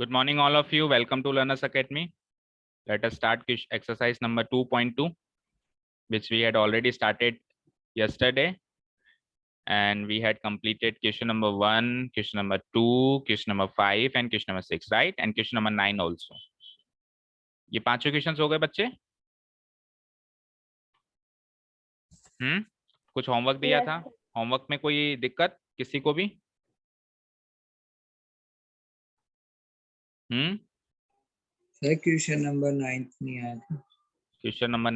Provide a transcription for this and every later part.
Good morning, all of you. Welcome to Learners Academy. Let us start exercise number 2.2, which we had already started yesterday. And we had completed question number 1, question number 2, question number 5, and question number 6, right? And question number 9 also. ये पांचों questions हो गए बच्चे? कुछ homework दिया था? Homework में कोई दिक्कत किसी को भी? सर क्वेश्चन नंबर 9 नहीं आया था। क्वेश्चन नंबर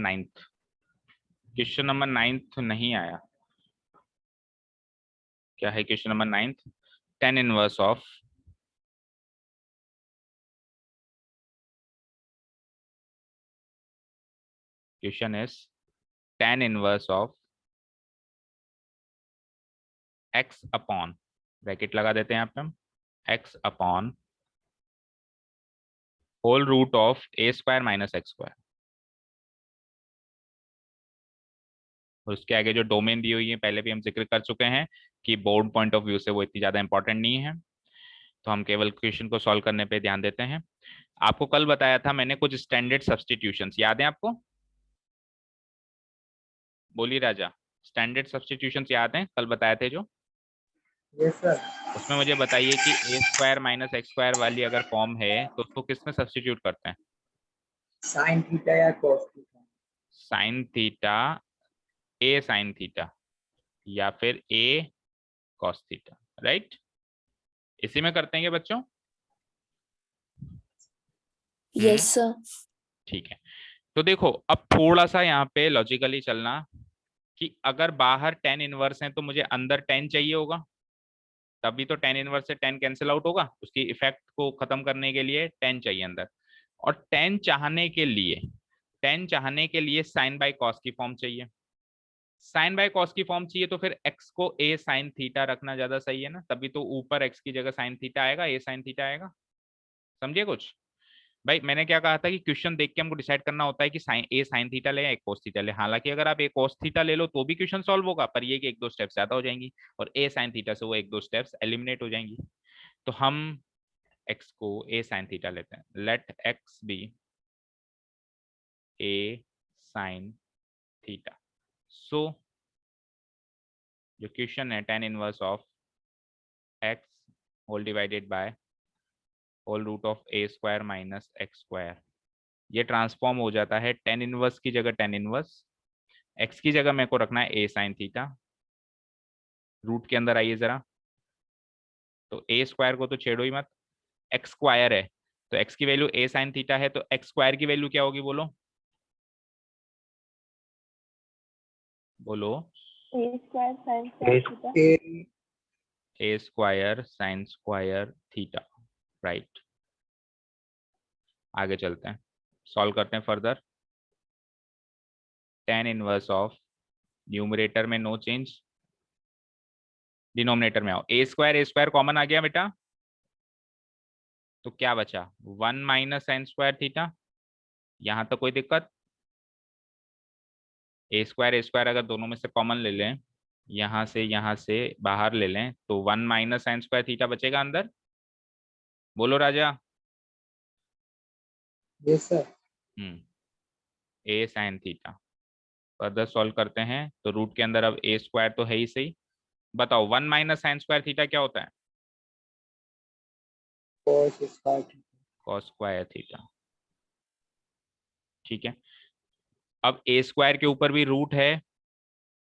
9 नहीं आया। क्या है question number 9? tan inverse of question is tan inverse of x upon, bracket लगा देते हैं यहाँ पे हम, x upon whole root of a square minus x square. और उसके आगे जो डोमेन दी हुई है पहले भी हम जिक्र कर चुके हैं कि बोर्ड पॉइंट ऑफ व्यू से वो इतनी ज्यादा इंपॉर्टेंट नहीं है, तो हम केवल क्वेश्चन को सॉल्व करने पे ध्यान देते हैं। आपको कल बताया था मैंने कुछ स्टैंडर्ड सब्स्टिट्यूशंस, याद है आपको? बोलिए राजा, स्टैंडर्ड सब्स्टिट्यूशंस याद हैं? कल बताए थे जो। Yes sir. उसमें मुझे बताइए कि a square minus x square वाली अगर फॉर्म है तो उसको किस में सब्स्टिट्यूट करते हैं? साइन थीटा या cos theta. Sign theta, a sine theta या फिर a कॉस थीटा, राइट? इसी में करते हैं क्या बच्चों? Yes sir. ठीक है, तो देखो अब थोड़ा सा यहाँ पे लॉजिकली चलना कि अगर बाहर tan इनवर्स है तो मुझे अंदर tan चाहिए होगा, तभी तो tan इनवर्स से tan कैंसिल आउट होगा। उसकी इफेक्ट को खत्म करने के लिए tan चाहिए अंदर, और tan चाहने के लिए साइन बाय कॉस की फॉर्म चाहिए। साइन बाय कॉस की फॉर्म चाहिए तो फिर x को a साइन थीटा रखना ज्यादा सही है ना, तभी तो ऊपर x की जगह साइन थीटा आएगा, a साइन थीटा आएगा। समझिए कुछ भाई, मैंने क्या कहा था कि क्वेश्चन देख के हमको डिसाइड करना होता है कि साइन थीटा ले या एक कोस थीटा ले। हालांकि अगर आप एक कोस थीटा ले लो तो भी क्वेश्चन सॉल्व होगा, पर ये कि एक दो स्टेप्स ज्यादा हो जाएंगी और ए साइन थीटा से वो एक दो स्टेप्स एलिमिनेट हो जाएंगी। तो हम x को a साइन थीटा लेते हैं। Let x be a sine theta. So जो क्वेश्चन है tan inverse of x whole divided by whole root of a square minus x square, ये ट्रांसफॉर्म हो जाता है tan इनवर्स की जगह tan इनवर्स, x की जगह मेरे को रखना है a साइन थीटा। रूट के अंदर आइए जरा, तो a स्क्वायर को तो छेड़ो ही मत, x स्क्वायर है तो x की वैल्यू a साइन थीटा है, तो x स्क्वायर की वैल्यू क्या होगी बोलो? बोलो। A square sine theta. a square sine square theta, right. आगे चलते हैं, सॉल्व करते हैं further. tan inverse of, numerator में नो चेंज, डिनोमिनेटर में आओ। a स्क्वायर कॉमन आ गया बेटा, तो क्या बचा? 1 माइनस साइन स्क्वायर थीटा। यहां तक कोई दिक्कत? ए स्क्वायर अगर दोनों में से कॉमन ले लें, यहां से बाहर ले लें, तो 1 माइनस साइन स्क्वायर थीटा बचेगा अंदर। बोलो राजा। Yes sir. A sine theta. Further solve करते हैं तो रूट के अंदर अब ए स्क्वायर तो है ही सही। बताओ 1 माइनस साइन स्क्वायर थीटा क्या होता है? Cos square theta. ठीक है, अब ए स्क्वायर के ऊपर भी रूट है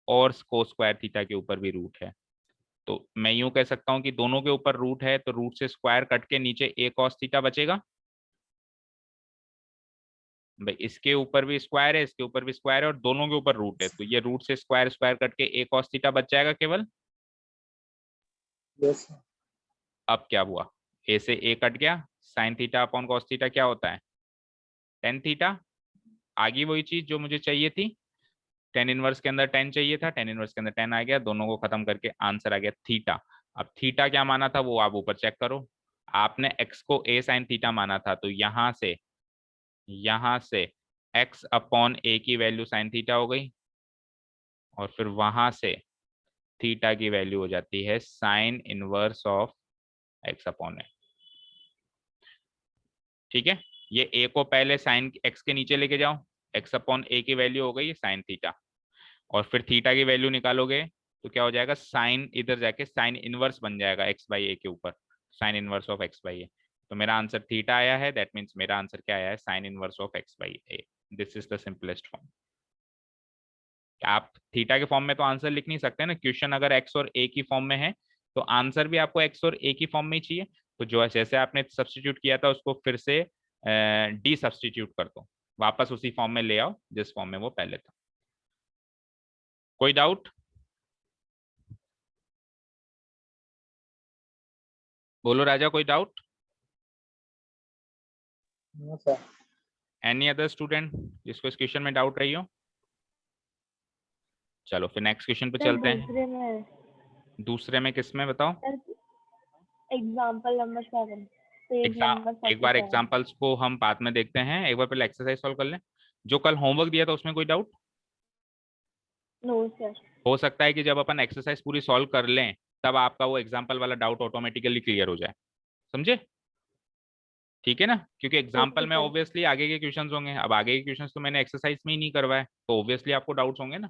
और कोस स्क्वायर थीटा के ऊपर भी रूट है, तो मैं यूं कह सकता हूं कि दोनों के ऊपर रूट है तो रूट से स्क्वायर कट के नीचे ए कॉस थीटा बचेगा। भाई इसके ऊपर भी स्क्वायर है, इसके ऊपर भी स्क्वायर है और दोनों के ऊपर रूट है, तो ये रूट से स्क्वायर कट के ए कॉस थीटा बच जाएगा केवल। Yes sir. अब क्या हुआ? ए से ए कट गया, sine theta upon cos theta क्या होता है? Tan theta. आगे वही चीज जो मुझे चाहिए थी, टेन इनवर्स के अंदर टेन चाहिए था, टेन इनवर्स के अंदर टेन आ गया, दोनों को खत्म करके आंसर आ गया थीटा। अब थीटा क्या माना था वो आप ऊपर चेक करो। आपने एक्स को ए साइन थीटा माना था, तो यहां से एक्स अपॉन ए की वैल्यू साइन थीटा हो गई, और फिर वहां से थीटा की वैल्यू हो जाती है sine inverse of x upon a. ठीक है, ये a को पहले साइन x के नीचे लेके जाओ, x अपॉन a की वैल्यू हो गई साइन थीटा, और फिर थीटा की वैल्यू निकालोगे तो क्या हो जाएगा, साइन इधर जाके साइन इनवर्स बन जाएगा x बाई ए के ऊपर, sine inverse of x by a. तो मेरा आंसर थीटा आया है, दैट मीन्स मेरा आंसर क्या आया है, sine inverse of x by A. This is the simplest form. आप थीटा के फॉर्म में तो आंसर लिख नहीं सकते ना, क्वेश्चन अगर x और a की फॉर्म में है तो आंसर भी आपको x और a की फॉर्म में ही चाहिए। तो जो जैसे आपने सब्सटीट्यूट किया था उसको फिर से डी सब्सटीट्यूट कर दो, वापस उसी फॉर्म में ले आओ जिस फॉर्म में वो पहले था। कोई डाउट? बोलो राजा, कोई doubt? No sir. Any other student जिसको इस क्वेश्चन में डाउट रही हो? चलो फिर नेक्स्ट क्वेश्चन पे सर चलते हैं। दूसरे में, दूसरे में किस में बताओ? Sir example number 7, page number एक बार 47। एग्जांपल्स को हम बाद में देखते हैं, एक बार पहले एक्सरसाइज सॉल्व कर लें। जो कल होमवर्क दिया था उसमें कोई डाउट? No sir. हो सकता है कि जब अपन एक्सरसाइज पूरी सॉल्व कर लें तब आपका वो एग्जाम्पल वाला डाउट ऑटोमेटिकली क्लियर हो जाए, समझे? ठीक है ना, क्योंकि एग्जाम्पल ओके में सर। ऑब्वियसली आगे के क्वेश्चंस होंगे, अब आगे के क्वेश्चंस तो मैंने एक्सरसाइज में ही नहीं करवाए तो ऑब्वियसली आपको डाउट्स होंगे ना।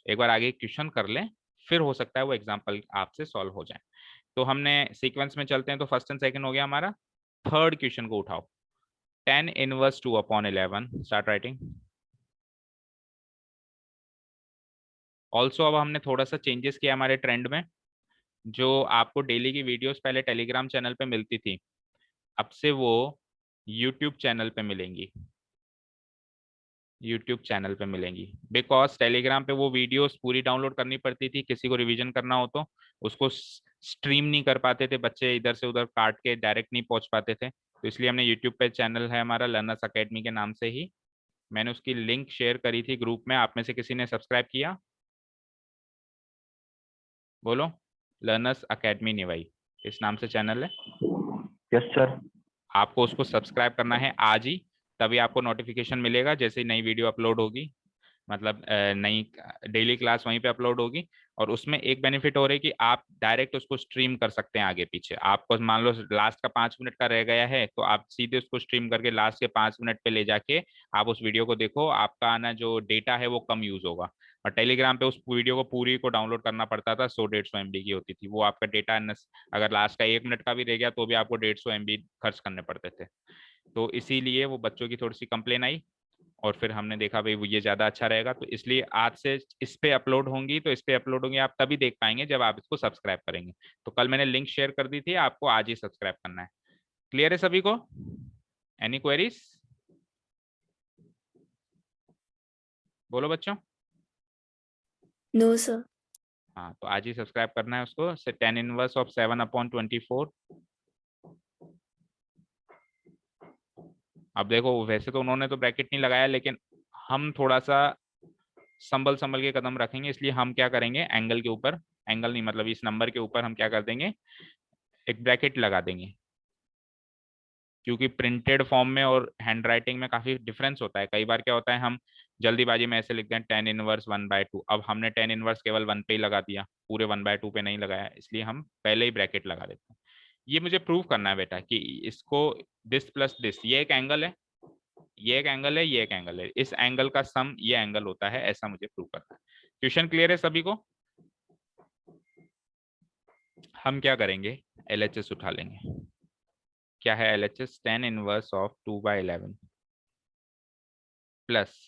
एक बार आगे क्वेश्चन कर लें फिर हो सकता है वो एग्जाम्पल आपसे सॉल्व हो जाए। तो हमने सीक्वेंस में चलते हैं, तो फर्स्ट एंड सेकंड हो गया हमारा। थर्ड क्वेश्चन को उठाओ, tan inverse 2/11, start writing. Also अब हमने थोड़ा सा चेंजेस किया हमारे ट्रेंड में, जो आपको डेली की वीडियोस पहले टेलीग्राम चैनल पे मिलती थी, अब से वो यूट्यूब चैनल पे मिलेंगी, यूट्यूब चैनल पे मिलेंगी। बिकॉज टेलीग्राम पे वो वीडियोस पूरी डाउनलोड करनी पड़ती थी, किसी को रिवीजन करना हो तो उसको स्ट्रीम नहीं कर पाते थे बच्चे, इधर से उधर काट के डायरेक्ट नहीं पहुंच पाते थे, तो इसलिए हमने यूट्यूब पे चैनल है हमारा लर्नर्स अकेडमी के नाम से ही, मैंने उसकी लिंक शेयर करी थी ग्रुप में, आप में से किसी ने सब्सक्राइब किया? बोलो। लर्नर्स अकेडमी नहीं भाई, इस नाम से चैनल है। Yes sir. आपको उसको सब्सक्राइब करना है आज ही, तभी आपको नोटिफिकेशन मिलेगा जैसे ही नई वीडियो अपलोड होगी, मतलब नई डेली क्लास वहीं पे अपलोड होगी। और उसमें एक बेनिफिट हो रही है कि आप डायरेक्ट उसको स्ट्रीम कर सकते हैं आगे पीछे, आपको मान लो लास्ट का 5 मिनट का रह गया है तो आप सीधे उसको स्ट्रीम करके लास्ट के 5 मिनट पे ले जाके आप उस वीडियो को देखो, आपका ना जो डेटा है वो कम यूज होगा। और टेलीग्राम पे उस वीडियो को पूरी को डाउनलोड करना पड़ता था, 100-150 MB की होती थी वो, आपका डेटा अगर लास्ट का 1 मिनट का भी रह गया तो भी आपको 150 MB खर्च करने पड़ते थे। तो इसीलिए वो बच्चों की थोड़ी सी कंप्लेन आई और फिर हमने देखा भाई वो ये ज्यादा अच्छा रहेगा, तो इसलिए आज से इस पे अपलोड होंगी, तो इस पे अपलोड होंगी आप तभी देख पाएंगे जब आप इसको सब्सक्राइब करेंगे। तो कल मैंने लिंक शेयर कर दी थी, आपको आज ही सब्सक्राइब करना है। क्लियर है सभी को? Any queries? बोलो बच्चों। No sir. हाँ तो आज ही सब्सक्राइब करना है उसको। tan inverse of 7/24। अब देखो वैसे तो उन्होंने तो ब्रैकेट नहीं लगाया, लेकिन हम थोड़ा सा संभल संभल के कदम रखेंगे, इसलिए हम क्या करेंगे, एंगल के ऊपर, एंगल नहीं मतलब इस नंबर के ऊपर हम क्या कर देंगे, एक ब्रैकेट लगा देंगे, क्योंकि प्रिंटेड फॉर्म में और हैंड राइटिंग में काफी डिफरेंस होता है। कई बार क्या होता है हम जल्दीबाजी में ऐसे लिखते हैं tan इनवर्स 1/2, अब हमने tan इनवर्स केवल 1 पे ही लगा दिया, पूरे 1/2 पे नहीं लगाया, इसलिए हम पहले ही ब्रैकेट लगा देते हैं। ये मुझे प्रूव करना है बेटा कि इसको दिस प्लस दिस, ये एक एंगल है, ये एक एंगल है, ये एक एंगल है, इस एंगल का सम ये एंगल होता है, ऐसा मुझे प्रूव करना है। क्वेश्चन क्लियर है सभी को? हम क्या करेंगे, LHS उठा लेंगे। क्या है LHS? tan inverse of 2/11 plus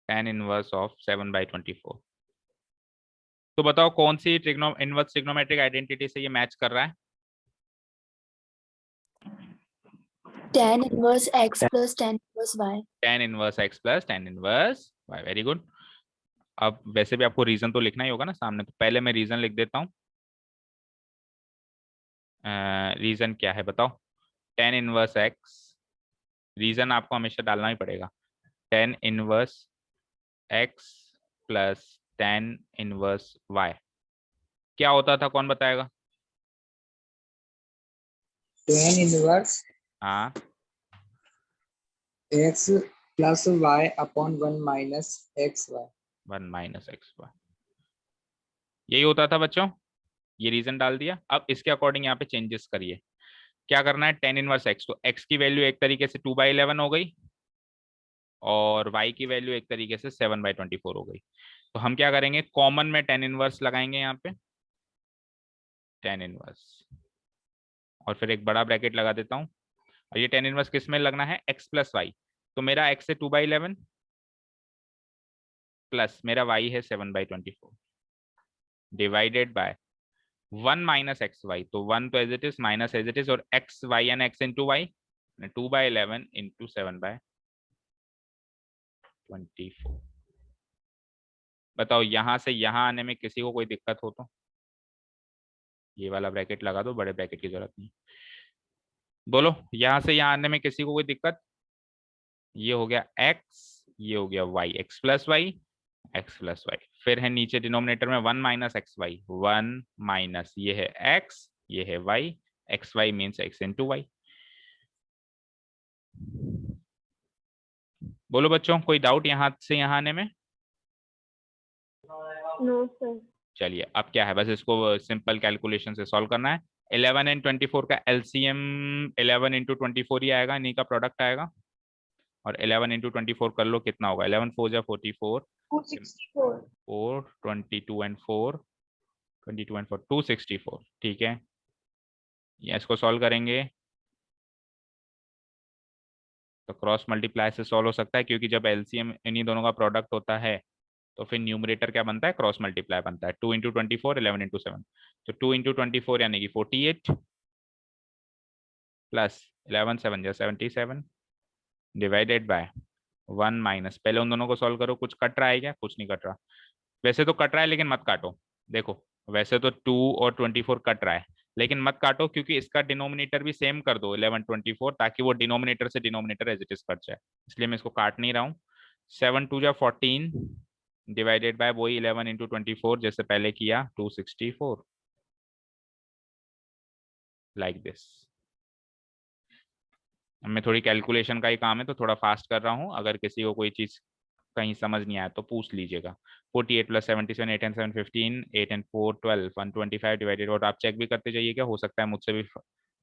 tan inverse of 7/24। तो बताओ कौन सी इनवर्स ट्रिग्नोमेट्रिक आइडेंटिटी से ये मैच कर रहा है? tan inverse x plus tan inverse y। tan inverse x plus tan inverse y, very good. अब वैसे भी आपको रीजन तो लिखना ही होगा ना सामने, तो पहले मैं रीजन लिख देता हूँ। रीजन क्या है बताओ? tan इनवर्स x, रीजन आपको हमेशा डालना ही पड़ेगा, tan inverse x plus tan inverse y क्या होता था, कौन बताएगा? tan इनवर्स हाँ x plus y upon 1 minus x y. 1 - xy, यही होता था बच्चों। ये रीजन डाल दिया, अब इसके अकॉर्डिंग यहाँ पे चेंजेस करिए। क्या करना है, टेन इनवर्स एक्स, तो एक्स की वैल्यू एक तरीके से 2/11 हो गई और y की वैल्यू एक तरीके से 7/24 हो गई। तो हम क्या करेंगे, कॉमन में टेन इनवर्स लगाएंगे यहाँ पे, टेन इनवर्स, और फिर एक बड़ा ब्रैकेट लगा देता हूँ। और ये टेन इनवर्स किस में लगना है, x प्लस वाई, तो मेरा x है 2/11 प्लस मेरा y है 7/24 divided by 1 minus x y, तो 1 तो as it is, minus as it is, और x y and x into y, 2/11 into 7/24। बताओ यहां से यहां आने में किसी को कोई दिक्कत हो तो ये वाला ब्रैकेट लगा दो, बड़े ब्रैकेट की जरूरत नहीं। बोलो यहां से यहां आने में किसी को कोई दिक्कत, ये हो गया x, ये हो गया y, x plus y, x plus y, फिर है नीचे डिनोमिनेटर में 1 माइनस एक्स वाई, 1 माइनस ये है x, ये है y, x y means x into y. बोलो बच्चों कोई डाउट यहां से यहां आने में? No sir. चलिए अब क्या है, बस इसको सिंपल कैलकुलेशन से सॉल्व करना है। 11 एंड 24 का एलसीएम 11 इंटू 24 ही आएगा, इन्हीं का प्रोडक्ट आएगा, और 11 इंटू 24 कर लो कितना होगा, 11 4 जा 44, 264। 4 22 एंड 4 22 एंड 4 264, ठीक है। ये इसको सॉल्व करेंगे तो क्रॉस मल्टीप्लाई से सॉल्व हो सकता है, क्योंकि जब एलसीएम इन्हीं दोनों का प्रोडक्ट होता है तो फिर न्यूमरेटर क्या बनता है, क्रॉस मल्टीप्लाई बनता है। 2 इंटू 24 11 इंटू 7, तो 2 इंटू 24 यानी कि 48 प्लस 11 7 जा 77 डिवाइडेड बाय 1 माइनस, पहले उन दोनों को सॉल्व करो, कुछ कट रहा है क्या, कुछ नहीं कट रहा, वैसे तो कट रहा है लेकिन मत काटो, देखो वैसे तो 2 और 24 कट रहा है लेकिन मत काटो, क्योंकि इसका डिनोमिनेटर भी सेम कर दो 11 24, ताकि वो डिनोमिनेटर से denominator as it is cut जाए, इसलिए मैं इसको काट नहीं रहा हूँ। 7 2 जा 14 डिवाइडेड बाय वही 11 इंटू 24 जैसे पहले किया 264, लाइक दिस। मैं थोड़ी कैलकुलेशन का ही काम है तो थोड़ा फास्ट कर रहा हूँ, अगर किसी को कोई चीज कहीं समझ नहीं आया तो पूछ लीजिएगा। 48 प्लस 77 8 एंड 7 15 8 एंड 4 12 125 डिवाइडेड, और आप चेक भी करते जाइएगा, हो सकता है मुझसे भी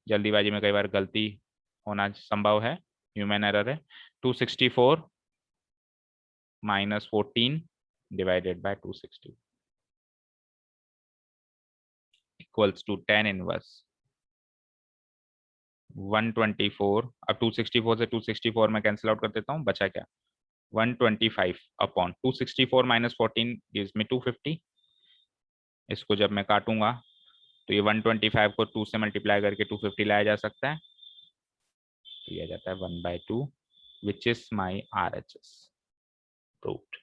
जल्दीबाजी में कई बार गलती होना संभव है, ह्यूमन एरर है। 264 minus 14 divided by 260 equals to 10 inverse 124। अब 264 से 264 में कैंसिल आउट कर देता हूँ, बचा क्या, 125 अपॉन 264 माइनस 14 गिव्स मी 250। इसको जब मैं काटूंगा तो ये 125 को 2 से मल्टीप्लाई करके 250 लाया जा सकता है, तो ये आ जाता है 1/2 which is my RHS proved.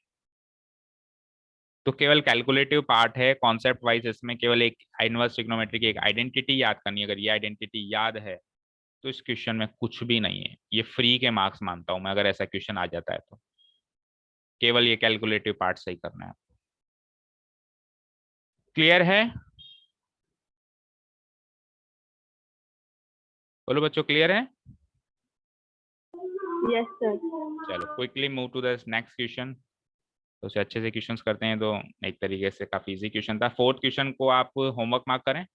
तो केवल कैलकुलेटिव पार्ट है, कॉन्सेप्ट वाइज इसमें केवल एक इनवर्स ट्रिग्नोमेट्री की एक आइडेंटिटी याद करनी है, अगर ये आइडेंटिटी याद है तो इस क्वेश्चन में कुछ भी नहीं है, ये फ्री के मार्क्स मानता हूं मैं अगर ऐसा क्वेश्चन आ जाता है तो, केवल ये कैलकुलेटिव पार्ट सही करना है। क्लियर है? बोलो बच्चों क्लियर है? Yes sir. चलो quickly move to the next question, तो उसे अच्छे से क्वेश्चंस करते हैं। तो एक तरीके से काफी इजी क्वेश्चन था। फोर्थ क्वेश्चन को आप होमवर्क मार्क करें।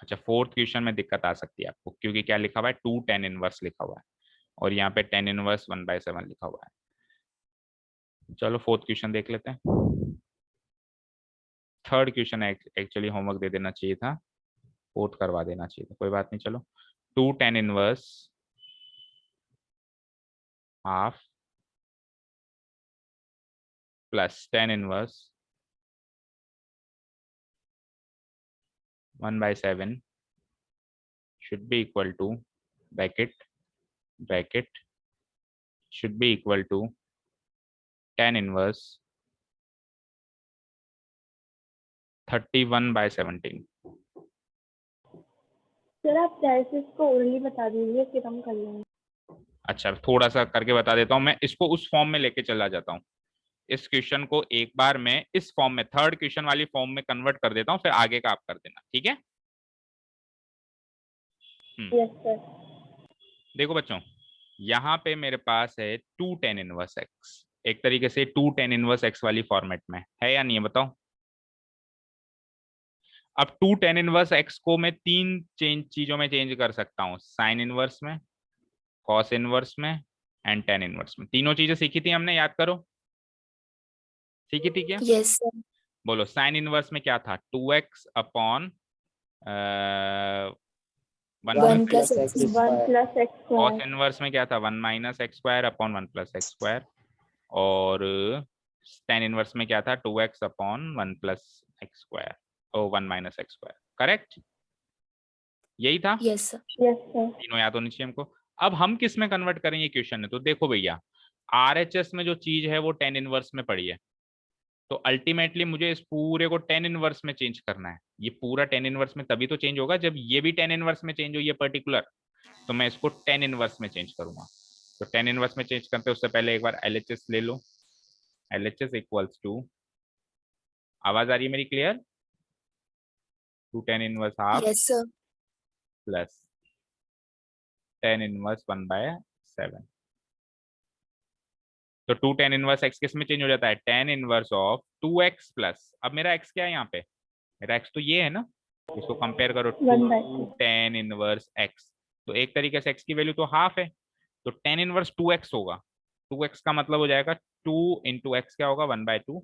अच्छा फोर्थ क्वेश्चन में दिक्कत आ सकती है आपको, क्योंकि क्या लिखा हुआ है, 2 10 इनवर्स लिखा हुआ है और यहाँ पे 10 इनवर्स 1/7 लिखा हुआ है। चलो फोर्थ क्वेश्चन देख लेते हैं। थर्ड क्वेश्चन एक्चुअली होमवर्क दे देना चाहिए था, फोर्थ करवा देना चाहिए था, कोई बात नहीं। चलो 2 10 inverse half plus 10 inverse 1/7 should be equal to bracket should be equal to 10 inverse 31/17। Sir आप डायसिस को ओरली बता दीजिए फिर हम कर लेंगे। अच्छा थोड़ा सा करके बता देता हूँ, मैं इसको उस फॉर्म में लेके चला जाता हूँ, इस क्वेश्चन को एक बार मैं इस फॉर्म में थर्ड क्वेश्चन वाली फॉर्म में कन्वर्ट कर देता हूँ, फिर आगे का आप कर देना, ठीक है। Yes sir. देखो बच्चों यहाँ पे मेरे पास है 2 10 इनवर्स एक्स, एक तरीके से 2 10 इनवर्स एक्स वाली फॉर्मेट में है या नहीं है बताओ। अब 2 tan इनवर्स x को मैं 3 चीजों में चेंज कर सकता हूँ, साइन इनवर्स में, कॉस इनवर्स में एंड tan इनवर्स में। तीनों चीजें सीखी थी हमने, याद करो, सीखी थी क्या? Yes sir. बोलो, साइन इनवर्स में क्या था? 2x upon 1 1 plus plus plus x x square. 1 plus x cos square. Inverse में क्या था? 1 minus x square upon 1 plus x square. और tan इनवर्स में क्या था? 2x upon 1 plus x square और 1 माइनस एक्स स्क्वायर। करेक्ट, यही था। Yes sir. Yes, sir. तीनों याद होनी चाहिए हमको। अब हम किस में कन्वर्ट करेंगे क्वेश्चन है? तो देखो भैया, RHS में जो चीज है वो tan इनवर्स में पड़ी है, तो अल्टीमेटली मुझे इस पूरे को tan इनवर्स में चेंज करना है। ये पूरा tan इनवर्स में तभी तो चेंज होगा जब ये भी tan इनवर्स में चेंज हो, ये पर्टिकुलर। तो मैं इसको tan इनवर्स में चेंज करूंगा। तो tan इनवर्स में चेंज करते उससे पहले एक बार LHS ले लो। LHS इक्वल्स टू, आवाज आ रही है मेरी clear? 2 tan inverse half yes sir. Plus tan inverse 1/7। तो 2 tan इनवर्स x किस में चेंज हो जाता है? tan inverse of 2x plus, अब मेरा x क्या है यहाँ पे? मेरा x तो ये है ना, इसको कंपेयर करो, 2 tan इनवर्स x। तो एक तरीके से x की वैल्यू तो हाफ है, तो tan इनवर्स 2x होगा। 2x का मतलब हो जाएगा 2 इंटू एक्स क्या होगा? 1/2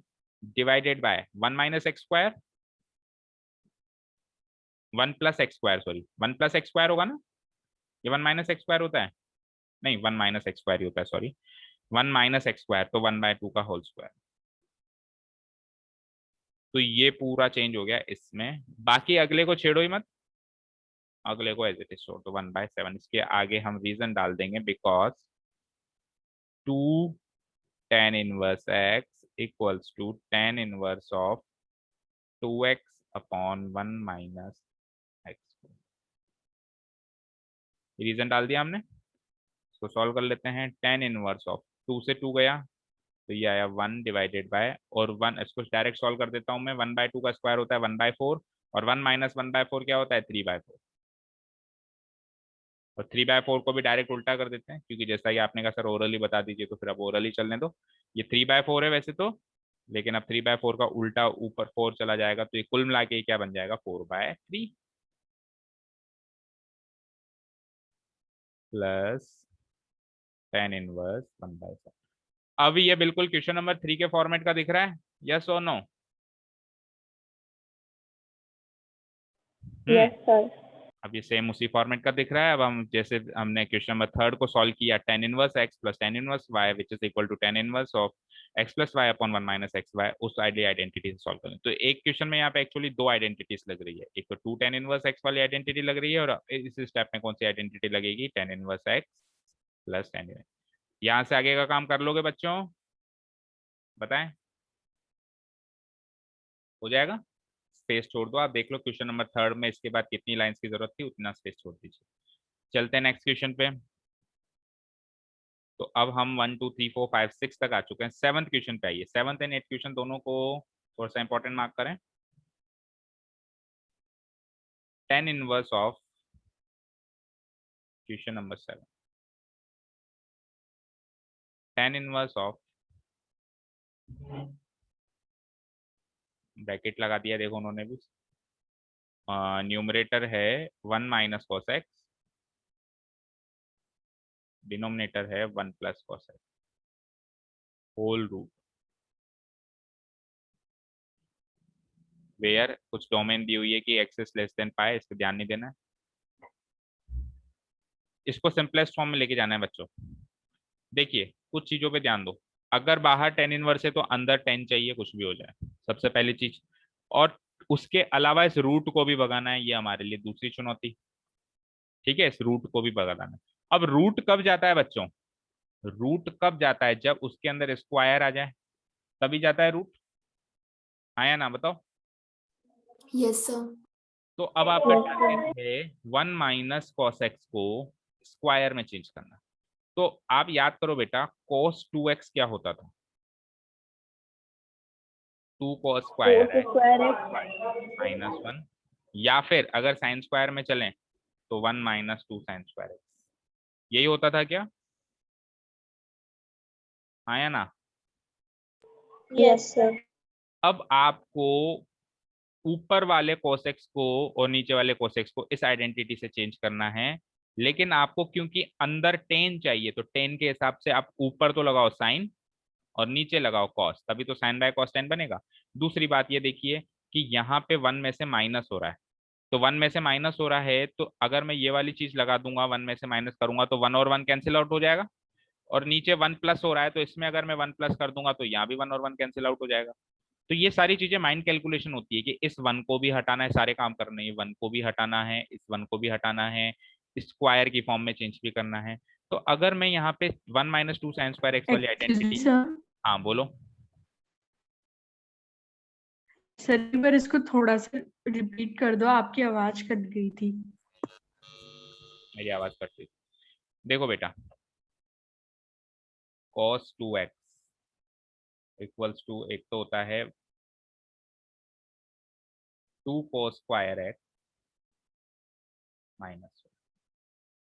divided by 1 minus x square, 1 plus x square, sorry 1 plus x square होगा ना, ये 1 माइनस एक्स स्क्वायर होता है, नहीं 1 माइनस एक्स स्क्वायर ही होता है, सॉरी 1 माइनस एक्स स्क्वायर, तो 1/2 का होल स्क्वायर। तो ये पूरा चेंज हो गया इसमें, बाकी अगले को छेड़ो ही मत, अगले को एज इट इज छोड़ दो 1/7। इसके आगे हम रीजन डाल देंगे because 2 tan inverse x equals to tan inverse of 2x upon 1 minus x. Reason डाल दिया हमने, इसको सॉल्व कर लेते हैं। tan इनवर्स ऑफ 2 से 2 गया तो ये आया 1 डिवाइडेड बाय, और 1 इसको डायरेक्ट सॉल्व कर देता हूँ मैं, 1/2 का स्क्वायर होता है 1/4, और 1 माइनस 1/4 क्या होता है? 3/4। और 3/4 को भी डायरेक्ट उल्टा कर देते हैं, क्योंकि जैसा कि आपने कहा सर ओरली बता दीजिए, तो फिर अब ओरली चलने दो। ये 3/4 है वैसे तो, लेकिन अब 3/4 का उल्टा ऊपर 4 चला जाएगा, तो ये कुल मिला के क्या बन जाएगा? 4/3 प्लस tan इनवर्स 1/7। अब ये बिल्कुल क्वेश्चन नंबर 3 के फॉर्मेट का दिख रहा है, यस और नो? Yes, sir. अब ये सेम उसी फॉर्मेट का दिख रहा है। अब हम जैसे हमने क्वेश्चन नंबर 3 को सॉल्व किया, tan inverse x plus tan inverse y which is equal to tan inverse of x plus y upon 1 minus x y, उस आइडेंटिटी से सॉल्व करें। तो एक क्वेश्चन में यहाँ पे एक्चुअली दो आइडेंटिटीज लग रही है, एक तो 2 tan इनवर्स x वाली आइडेंटिटी लग रही है, और इस स्टेप में कौन सी आइडेंटिटी लगेगी? tan inverse x plus tan inverse. यहाँ से आगे का काम कर लोगे बच्चों, बताएं, हो जाएगा? स्पेस छोड़ दो, आप देख लो क्वेश्चन नंबर 3 में इसके बाद कितनी लाइंस की जरूरत थी, उतना स्पेस छोड़ दीजिए। चलते हैं नेक्स्ट क्वेश्चन पे। तो अब हम 1 2 3 4 5 6 तक आ चुके हैं, 7th क्वेश्चन पे आइए। 7th एंड 8th क्वेश्चन दोनों को थोड़ा सा इंपॉर्टेंट मार्क करें। tan inverse of question number 7, tan inverse of, bracket लगा दिया देखो उन्होंने भी, न्यूमरेटर है 1 माइनस कॉस एक्स, डिनोमिनेटर है 1 plus cos x whole root, where कुछ डोमेन दी हुई है कि x is less than pi, इस पर ध्यान नहीं देना है, इसको सिंपलेस्ट फॉर्म में लेके जाना है बच्चों। देखिए कुछ चीजों पे ध्यान दो, अगर बाहर tan इनवर्स है तो अंदर tan चाहिए, कुछ भी हो जाए, सबसे पहली चीज। और उसके अलावा इस रूट को भी भगाना है, ये हमारे लिए दूसरी चुनौती। ठीक है, इस रूट को भी भगाना है। अब रूट कब जाता है बच्चों? रूट कब जाता है? जब उसके अंदर स्क्वायर आ जाए, तभी जाता है रूट। हाँ या ना बताओ? Yes sir. तो अब आपका Yes, sir. टारगेट है 1 माइनस कॉस एक्स को स्क्वायर में चेंज करना। तो आप याद करो बेटा, cos 2x क्या होता था? 2 cos स्क्वायर 4 है square x. -1, या फिर अगर साइन स्क्वायर में चलें तो 1 माइनस 2 साइन स्क्वायर एक्स, यही होता था क्या? हाँ या ना? Yes, sir. अब आपको ऊपर वाले कोसेक्स को और नीचे वाले कोसेक्स को इस आइडेंटिटी से चेंज करना है, लेकिन आपको क्योंकि अंदर टेन चाहिए तो टेन के हिसाब से आप ऊपर तो लगाओ साइन और नीचे लगाओ कॉस, तभी तो साइन बाय कॉस टेन बनेगा। दूसरी बात ये देखिए कि यहाँ पे वन में से माइनस हो रहा है, तो वन में से माइनस हो रहा है तो अगर मैं ये वाली चीज लगा दूंगा वन में से माइनस करूंगा तो वन और वन कैंसिल आउट हो जाएगा, और नीचे वन प्लस हो रहा है तो इसमें अगर मैं वन प्लस कर दूंगा तो यहाँ भी वन और वन कैंसिल आउट हो जाएगा। तो ये सारी चीजें माइंड कैलकुलेशन होती है कि इस वन को भी हटाना है, सारे काम करने हैं, वन को भी हटाना है, इस वन को भी हटाना है, स्क्वायर की फॉर्म में चेंज भी करना है। तो अगर मैं यहाँ पे one minus two sine square x वाली एक्चुअली आइडेंटिटी, सर, हाँ बोलो। सर एक बार इसको थोड़ा सा रिपीट कर दो, आपकी आवाज कट गई थी। मेरी आवाज कटती, देखो बेटा, cos 2x इक्वल्स टू, एक तो होता है 2 cos स्क्वायर एक्स माइनस,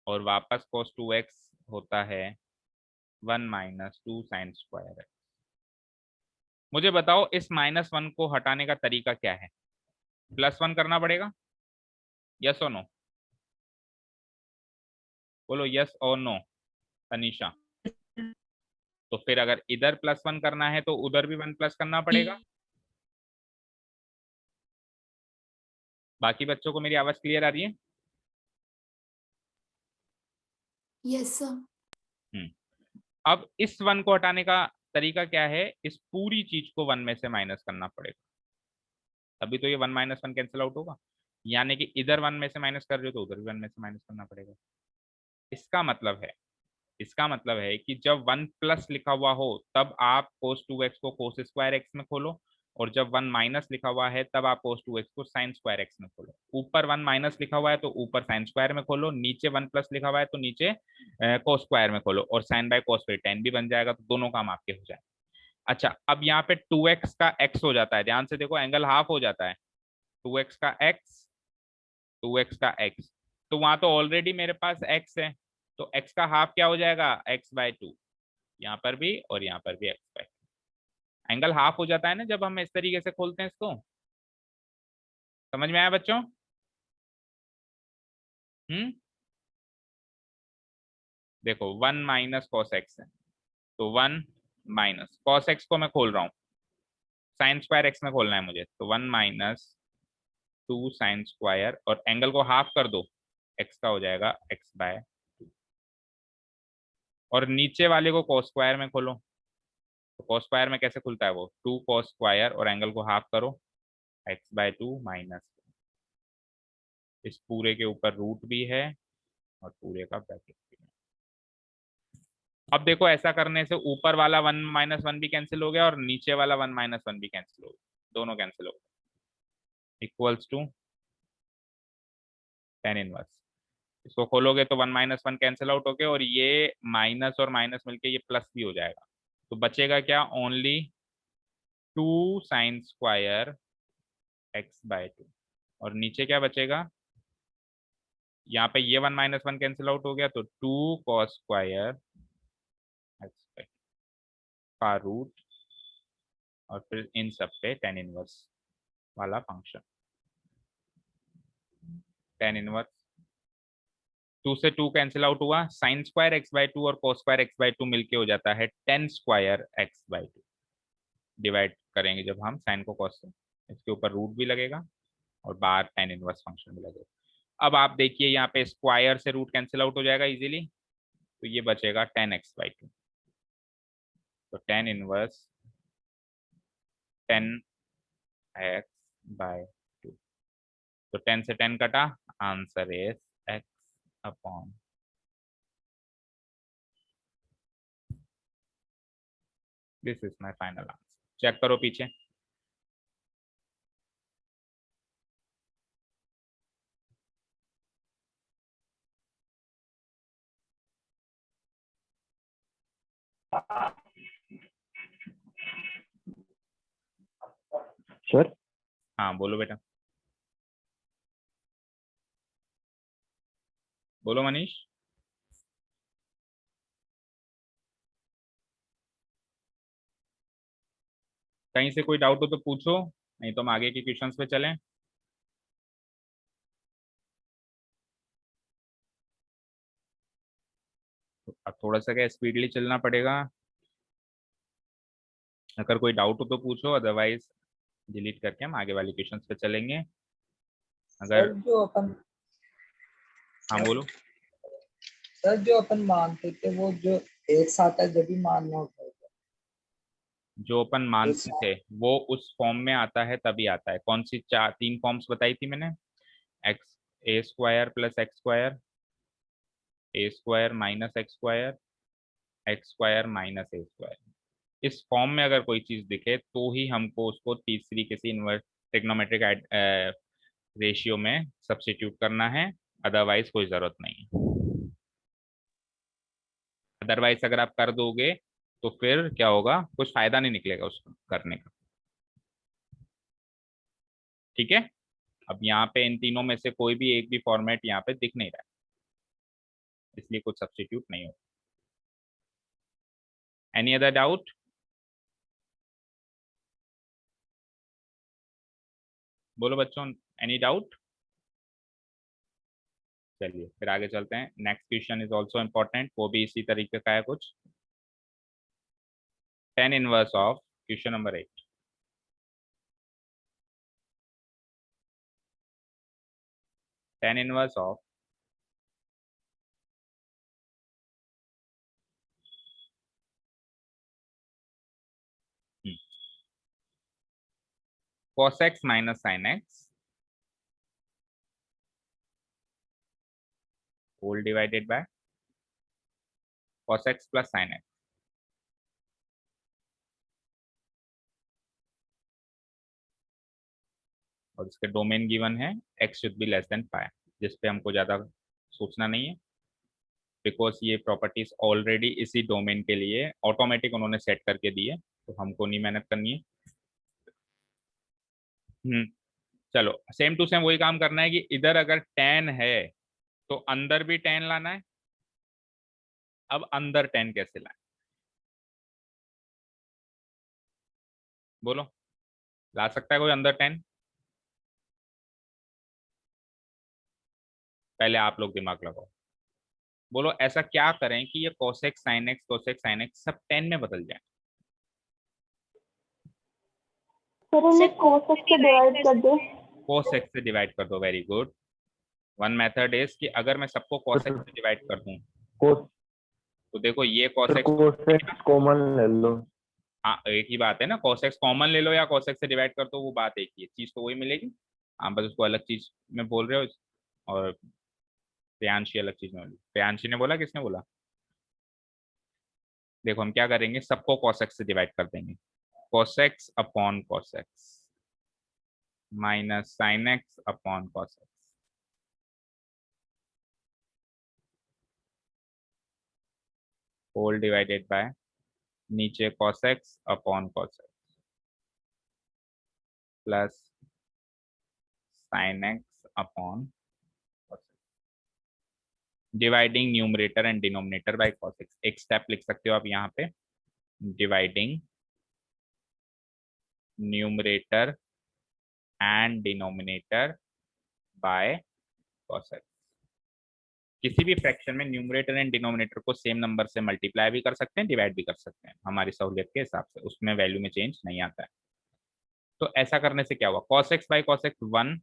और वापस cos 2x होता है 1 minus two sine square x. मुझे बताओ इस माइनस वन को हटाने का तरीका क्या है? प्लस वन करना पड़ेगा, यस और नो? बोलो यस और नो तनिषा। तो फिर अगर इधर प्लस वन करना है तो उधर भी वन प्लस करना पड़ेगा। बाकी बच्चों को मेरी आवाज क्लियर आ रही है? Yes, sir. अब इस वन को हटाने का तरीका क्या है? इस पूरी चीज को वन में से माइनस करना पड़ेगा, तभी तो ये one minus one cancel out होगा। यानी कि इधर वन में से माइनस कर रहे हो तो उधर भी वन में से माइनस करना पड़ेगा। इसका मतलब है, इसका मतलब है कि जब वन प्लस लिखा हुआ हो तब आप cos 2x को cos स्क्वायर एक्स में खोलो, और जब वन माइनस लिखा हुआ है तब आप cos 2x को साइन स्क्वायर एक्स में खोलो। ऊपर वन माइनस लिखा हुआ है तो ऊपर साइन स्क्वायर में खोलो, नीचे वन प्लस लिखा हुआ है तो नीचे cos स्क्वायर में खोलो, और साइन बाय cos फिर tan भी बन जाएगा, तो दोनों काम आपके हो जाए। अच्छा, अब यहाँ पे 2x का x हो जाता है, ध्यान से देखो एंगल हाफ हो जाता है, 2x का x, 2x का x, तो वहां तो ऑलरेडी मेरे पास x है, तो x का हाफ क्या हो जाएगा? x बाय टू, यहाँ पर भी और यहाँ पर भी x by two. Angle half हो जाता है ना जब हम इस तरीके से खोलते हैं इसको। समझ में आया बच्चों? देखो वन माइनस कॉस एक्स है, तो वन माइनस कॉस एक्स को मैं खोल रहा हूँ, साइन स्क्वायर एक्स में खोलना है मुझे, तो one minus two sine square, और एंगल को हाफ कर दो, एक्स का हो जाएगा एक्स बाय टू, और नीचे वाले को कॉस स्क्वायर में खोलो, तो कॉस स्क्वायर में कैसे खुलता है वो? टू कॉस स्क्वायर और एंगल को हाफ करो, एक्स बाय टू माइनस, इस पूरे के ऊपर रूट भी है और पूरे का ब्रैकेट भी है। अब देखो ऐसा करने से ऊपर वाला वन माइनस वन भी कैंसिल हो गया और नीचे वाला वन माइनस वन भी कैंसिल हो गया, दोनों कैंसिल हो गए, इक्वल्स टू tan इनवर्स। इसको खोलोगे तो one minus one cancel out हो गए, और ये माइनस और माइनस मिलके ये प्लस भी हो जाएगा, तो बचेगा क्या? Only two sine square x by two, और नीचे क्या बचेगा? यहाँ पे ये one minus one cancel out हो गया, तो two cos square x by का रूट, और फिर इन सब पे tan इनवर्स वाला फंक्शन, tan इनवर्स, टू से टू कैंसिल आउट हुआ, sine square x by two और cos square x by two मिलके हो जाता है tan square x by to. Divide करेंगे जब हम साइन को cos से, इसके ऊपर रूट भी लगेगा और बाहर tan इनवर्स फंक्शन भी लगेगा। अब आप देखिए यहाँ पे स्क्वायर से रूट कैंसिल आउट हो जाएगा इजीली, तो ये बचेगा tan एक्स बाय टू, तो tan inverse tan x by two, तो 10 से 10 कटा, answer is x upon, this is my final answer. Check करो पीछे। सर हाँ बोलो बेटा, बोलो मनीष। कहीं से कोई डाउट हो तो पूछो, नहीं तो हम आगे के क्वेश्चंस पे चलें। अब थोड़ा सा क्या स्पीडली चलना पड़ेगा। अगर कोई डाउट हो तो पूछो, अदरवाइज डिलीट करके हम आगे वाले क्वेश्चंस पे चलेंगे। अगर सर जो अपन हाँ बोलो। सर जो अपन मानते थे वो जो एक साथ है जब भी मानना होता है। जो अपन एक मानते साथ थे वो उस फॉर्म में आता है, तभी आता है। कौन सी तीन फॉर्म्स बताई थी मैंने? X a square plus x square, a square minus x square minus a square. इस फॉर्म में अगर कोई चीज दिखे तो ही हमको उसको तीसरी किसी इनवर्स ट्रिग्नोमेट्रिक रेशियो में सब्स्टिट्यूट करना है, अदरवाइज कोई जरूरत नहीं है। अदरवाइज अगर आप कर दोगे तो फिर क्या होगा, कुछ फायदा नहीं निकलेगा उसको करने का। ठीक है, अब यहाँ पे इन तीनों में से कोई भी एक भी फॉर्मेट यहाँ पे दिख नहीं रहा है, इसलिए कुछ सब्स्टिट्यूट नहीं होगा। Any other doubt? बोलो बच्चों, एनी डाउट? चलिए फिर आगे चलते हैं। Next question is also important, वो भी इसी तरीके का है कुछ। tan inverse of question number 8। tan inverse ऑफ cos x minus sin x whole divided by cos x plus sin x। और इसके डोमेन गिवन है x should be less than pi, जिस पे हमको ज्यादा सोचना नहीं है, बिकॉज ये प्रॉपर्टीज ऑलरेडी इसी डोमेन के लिए ऑटोमेटिक उन्होंने सेट करके दी है, तो हमको नहीं मेहनत करनी है। चलो सेम टू सेम वही काम करना है कि इधर अगर tan है तो अंदर भी tan लाना है। अब अंदर tan कैसे लाए, बोलो? ला सकता है कोई अंदर 10? पहले आप लोग दिमाग लगाओ, बोलो ऐसा क्या करें कि ये cosec sin x cosec sin x सब 10 में बदल जाए। सर उन्हें cos x से डिवाइड कर दो। cos x से डिवाइड कर दो, very good. One method is कि अगर मैं सबको cos x से डिवाइड कर दूं कोस तो देखो ये cos x, कोसेक्स कॉमन ले लो। हाँ एक ही बात है ना, cos x कॉमन ले लो या cos x से डिवाइड कर दो, वो बात एक ही है, चीज तो वही मिलेगी। आप बस उसको अलग चीज में बोल रहे हो। और प्रियांशी अलग चीज में बोली। प्रियांशी ने बोला, किसने बोला? देखो हम क्या करेंगे, सबको cos x से डिवाइड कर देंगे। cos x upon cos x minus sin x upon cos x whole divided by नीचे cos x upon cos x plus sin x upon cos x, dividing numerator and denominator by cos x। एक step लिख सकते हो आप यहाँ पे, dividing numerator and denominator by cos x। किसी भी फ्रैक्शन में न्यूमरेटर एंड डिनोमिनेटर को सेम नंबर से मल्टीप्लाई भी कर सकते हैं, डिवाइड भी कर सकते हैं, हमारी सहूलियत के हिसाब से, उसमें वैल्यू में चेंज नहीं आता है। तो ऐसा करने से क्या हुआ, cos x by cos x 1,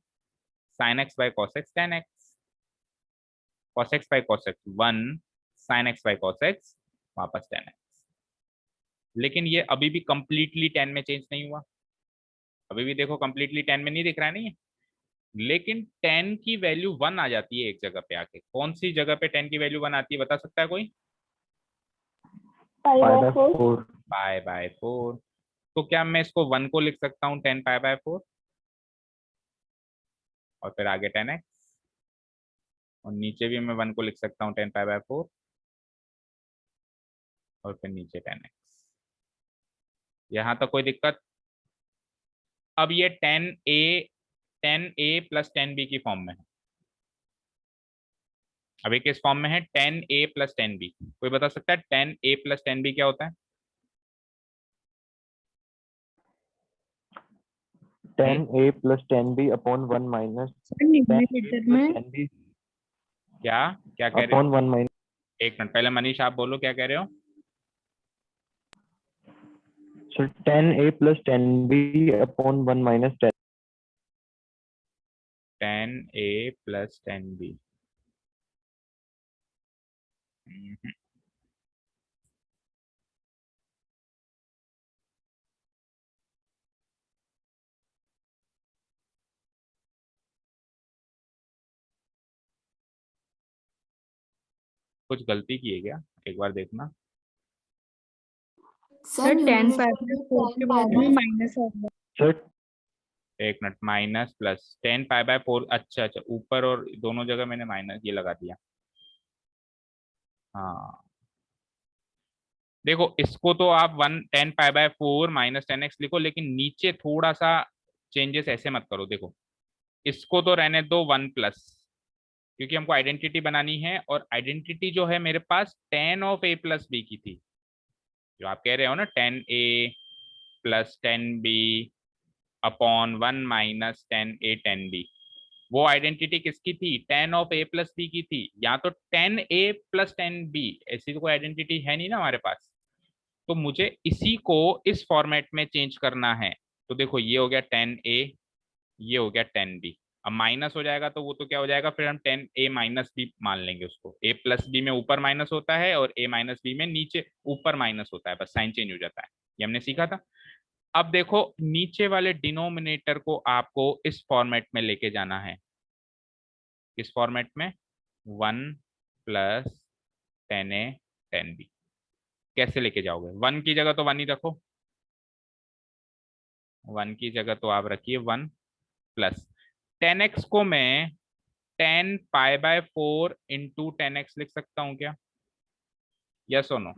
sin x by cos x tan x, cos x by cos x 1, sin x by cos x वापस tan x। लेकिन ये अभी भी कंप्लीटली 10 में चेंज नहीं हुआ, अभी भी देखो कंप्लीटली 10 में नहीं दिख रहा है, नहीं है। लेकिन 10 की वैल्यू 1 आ जाती है एक जगह पे आके। कौन सी जगह पे 10 की वैल्यू 1 आती है, बता सकता है कोई? पाई बाय 4। 4 pi by 4। तो क्या मैं इसको 1 को लिख सकता हूँ 10 पाई बाय 4, और फिर आगे 10x, और नीचे भी मैं 1 को लिख सकता हूँ 10 पाई बाय 4, और फिर नीचे 10x। यहाँ तक कोई दिक्कत? अब ये 10a प्लस 10b की फॉर्म में है। अभी किस फॉर्म में है? 10a plus 10b। कोई बता सकता है 10a प्लस 10b क्या होता है? 10a plus 10b upon 1 minus sir numerator में 10b क्या क्या कह रहे हो? अपॉन 1 माइनस एक मिनट, पहले मनीष आप बोलो क्या कह रहे हो। Sir 10a plus 10b upon 1 minus 10. 10a plus 10b। कुछ गलती की है क्या, एक बार देखना। सर 10 न्यूमरेटर पाई में बाय 4 के 10 बाद पाई में बाय माइनस आ गया। सर एक minute, minus plus 10 pi by 4, अच्छा अच्छा, ऊपर और दोनों जगह मैंने माइनस ये लगा दिया। हाँ देखो, इसको तो आप 10 पाई बाय 4 माइनस 10x लिखो, लेकिन नीचे थोड़ा सा चेंजेस ऐसे मत करो। देखो इसको तो रहने दो 1 प्लस, क्योंकि हमको आइडेंटिटी बनानी है, और आइडेंटिटी जो है मेरे पास 10 of a plus b की थी। जो आप कह रहे हो ना 10a plus 10b upon 1 - 10a 10b, वो आइडेंटिटी किसकी थी, 10 of a plus b की थी। या तो 10a plus 10b, ऐसी तो कोई आइडेंटिटी है नहीं ना हमारे पास। तो मुझे इसी को इस फॉर्मेट में चेंज करना है। तो देखो ये हो गया 10a, ये हो गया 10b। अब माइनस हो जाएगा तो वो तो क्या हो जाएगा, फिर हम 10a - b मान लेंगे उसको। a+b में ऊपर माइनस होता है और a - b में नीचे ऊपर माइनस होता है, बस साइन चेंज हो जाता है। ये हमने सीखा था। अब देखो नीचे वाले डिनोमिनेटर को आपको इस फॉर्मेट में लेके जाना है। किस फॉर्मेट में, 1 + 10a 10b। कैसे लेके जाओगे, 1 की जगह तो 1 ही रखो, 1 की जगह तो आप रखिए 1 प्लस 10x को मैं 10 पाई बाय 4 इंटू 10x लिख सकता हूँ क्या, यस और नो।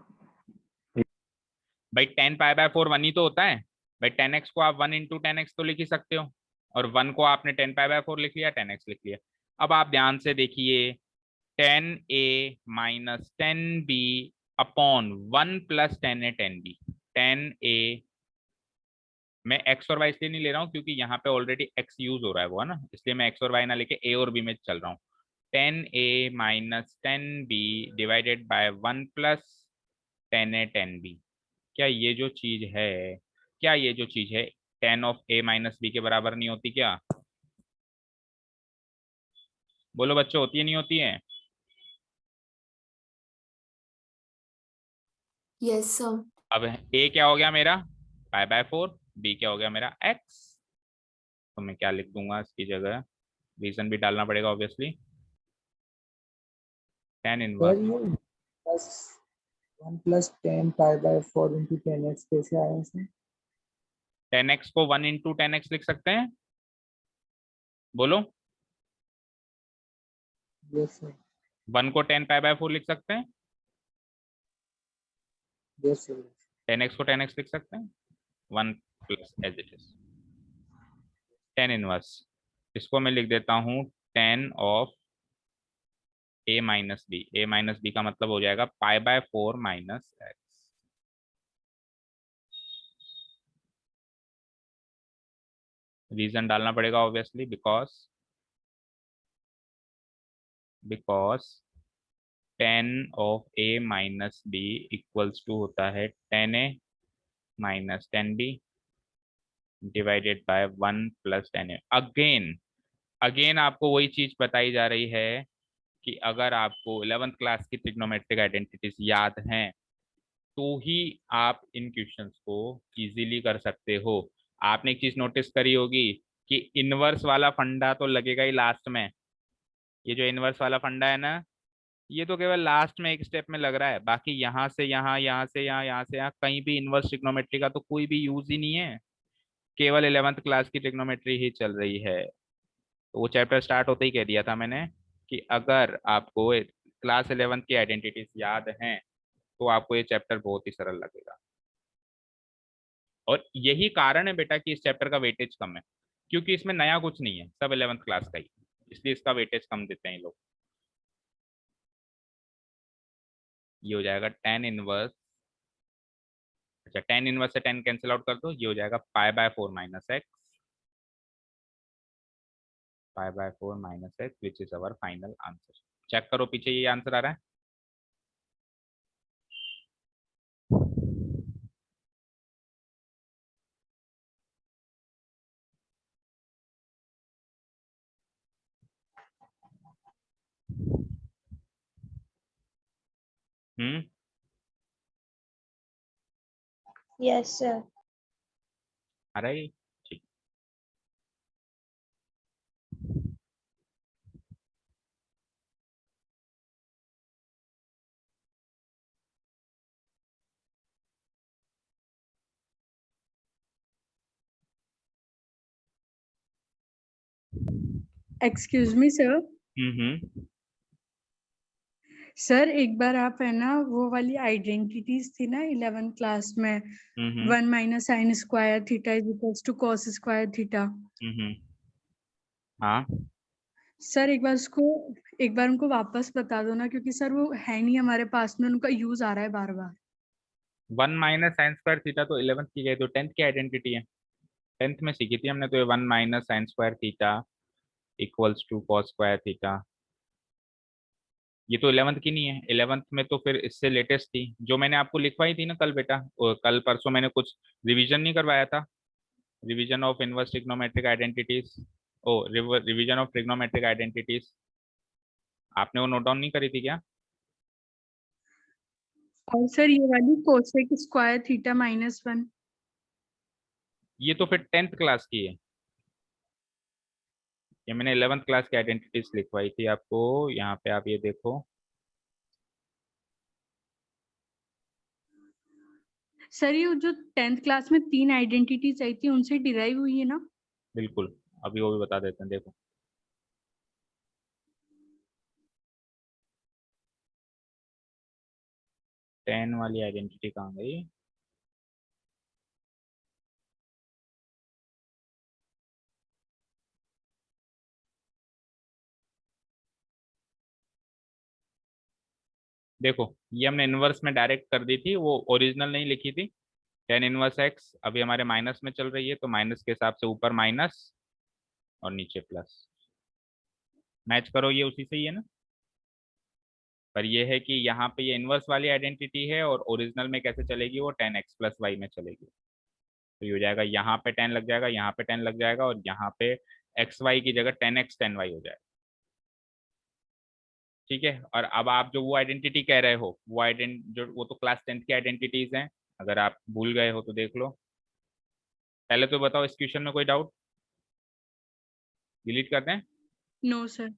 भाई 10 पाई बाय 4 1 ही तो होता है। भाई 10x को आप 1 इंटू 10x तो लिख ही सकते हो, और 1 को आपने 10 पाई बाय 4 लिख लिया, 10x लिख लिया। अब आप ध्यान से देखिए, 10a - 10b upon 1 + 10a 10b। 10a, मैं x और y इसलिए नहीं ले रहा हूँ क्योंकि यहाँ पे ऑलरेडी x यूज हो रहा है, वो है ना, इसलिए मैं x और y ना लेके a और b में चल रहा हूँ। 10a - 10b divided by 1 + 10a 10b। क्या ये जो चीज है, क्या ये जो चीज है 10 of a - b के बराबर नहीं होती क्या, बोलो बच्चों, होती है नहीं होती है। Yes sir. अब a क्या हो गया मेरा, पाई बाय 4, b क्या हो गया मेरा x। तो मैं क्या लिख दूंगा इसकी जगह, रीजन भी डालना पड़ेगा ऑब्वियसली। tan सर इनवर्स ये plus 1 + 10 pi by 4 into 10x कैसे आया सर? 10x को 1 इंटू 10x लिख सकते हैं, बोलो। Yes sir. 1 को 10 पाई बाय 4 लिख सकते हैं, यस सर। 10x को 10x लिख सकते हैं, 1 plus as it is. tan inverse, इसको मैं लिख देता हूँ 10 of a - b। a - b का मतलब हो जाएगा pi by 4 minus x. Reason डालना पड़ेगा obviously, because 10 of a - b equals to होता है 10a - 10b divided by 1 + 10a। Again again आपको वही चीज बताई जा रही है कि अगर आपको 11th क्लास की ट्रिग्नोमेट्रिक आइडेंटिटीज याद हैं तो ही आप इन क्वेश्चंस को इजीली कर सकते हो। आपने एक चीज नोटिस करी होगी कि इनवर्स वाला फंडा तो लगेगा ही लास्ट में। ये जो इनवर्स वाला फंडा है ना, ये तो केवल लास्ट में एक स्टेप में लग रहा है, बाकी यहाँ से यहाँ, यहाँ से यहाँ, यहाँ से यहाँ, कहीं भी इनवर्स ट्रिग्नोमेट्री का तो कोई भी यूज ही नहीं है। केवल 11th क्लास की ट्रिग्नोमेट्री ही चल रही है। तो वो चैप्टर स्टार्ट होते ही कह दिया था मैंने कि अगर आपको क्लास 11th की आइडेंटिटीज याद हैं तो आपको ये चैप्टर बहुत ही सरल लगेगा। और यही कारण है बेटा कि इस चैप्टर का वेटेज कम है, क्योंकि इसमें नया कुछ नहीं है, सब 11th क्लास का ही, इसलिए इसका वेटेज कम देते हैं ये लोग। ये हो जाएगा tan इनवर्स, अच्छा tan इनवर्स से 10 कैंसिल आउट कर दो, ये हो जाएगा pi by 4 minus x, pi by 4 minus x, which is our final answer. Check करो पीछे ये आंसर आ रहा है। Yes, sir. आ रहा है ये? ठीक। Excuse me sir. Hmm. Sir एक बार आप है ना वो वाली आइडेंटिटीज थी ना 11th क्लास में, hmm. 1 minus sine square theta is equals to cos square theta. Hmm. हाँ, सर एक बार उनको वापस बता दो ना, क्योंकि सर वो है नहीं हमारे पास में, उनका यूज आ रहा है बार बार। 1 माइनस साइन स्क्वायर थीटा तो 11th की गई, तो 10th की आइडेंटिटी है, 10th में सीखी थी हमने। तो ये 1 minus sine square theta equals to cos square theta, ये तो 11th की नहीं है। 11th में तो फिर इससे लेटेस्ट थी जो मैंने आपको लिखवाई थी ना कल बेटा, कल परसों मैंने कुछ रिवीजन नहीं करवाया था, revision of inverse trigonometric identities, oh revision of trigonometric identities, आपने वो नोट डाउन नहीं करी थी क्या? और सर ये वाली कोसेक स्क्वायर थीटा -1। ये तो फिर 10th क्लास की है, ये मैंने 11th क्लास की आइडेंटिटीज लिखवाई थी आपको। यहाँ पे आप ये देखो, सर ये जो 10th क्लास में 3 आइडेंटिटीज आई थी उनसे डिराइव हुई है ना? बिल्कुल, अभी वो भी बता देते हैं, देखो। टेन वाली आइडेंटिटी कहाँ गई? देखो, ये हमने इनवर्स में डायरेक्ट कर दी थी, वो ओरिजिनल नहीं लिखी थी। टेन इनवर्स एक्स अभी हमारे माइनस में चल रही है, तो माइनस के हिसाब से ऊपर माइनस और नीचे प्लस, मैच करो, ये उसी से ही है ना। पर ये है कि यहाँ पे ये इनवर्स वाली आइडेंटिटी है, और ओरिजिनल में कैसे चलेगी, वो 10x+y में चलेगी। तो ये हो जाएगा, यहाँ पे 10 लग जाएगा, यहाँ पे 10 लग जाएगा, और यहाँ पे xy की जगह 10x10y हो जाएगा। ठीक है। और अब आप जो वो आइडेंटिटी कह रहे हो, वो वो तो क्लास 10th की आइडेंटिटीज हैं, अगर आप भूल गए हो तो देख लो। पहले तो बताओ, इस क्वेश्चन में कोई डाउट? डिलीट करते हैं? No sir.